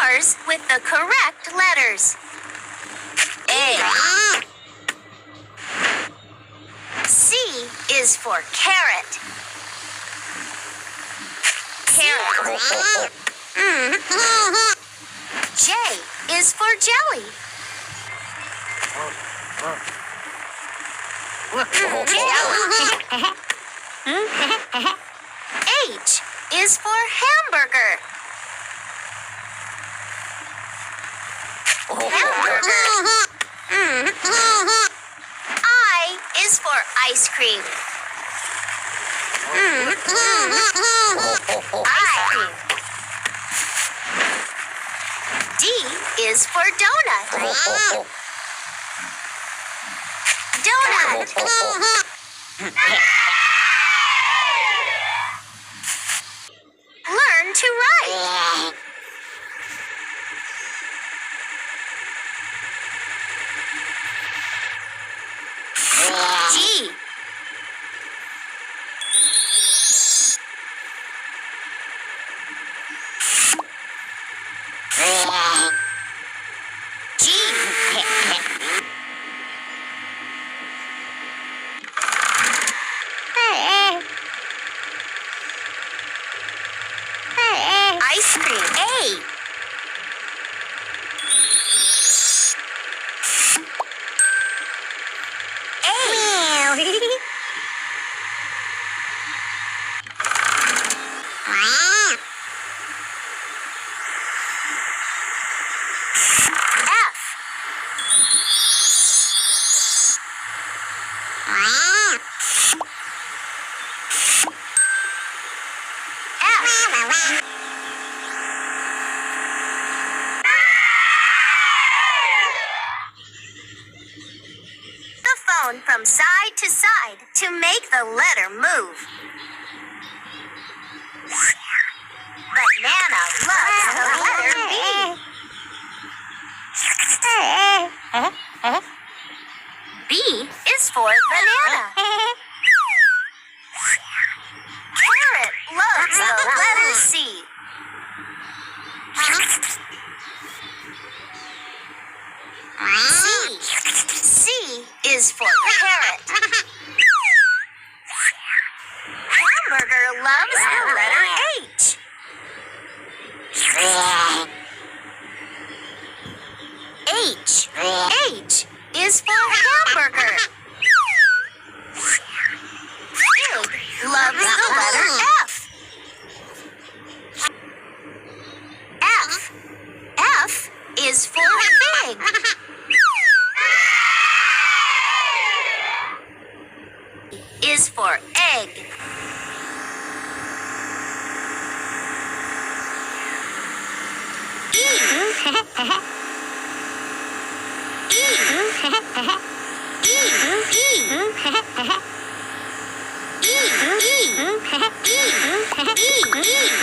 yours with the correct letters. A. C is for carrot. Carrot. J is for jelly. H is for hamburger. Hamburger. I is for ice cream. Ice cream. D is for donut. Donut. Learn to write. G. Ice cream. A. From side to side to make the letter move. Banana loves the letter B. B is for banana. Carrot loves the letter C. C is for carrot. Hamburger loves the letter H. H is for hamburger. Pig loves the letter F. F is for pig. Is for egg. E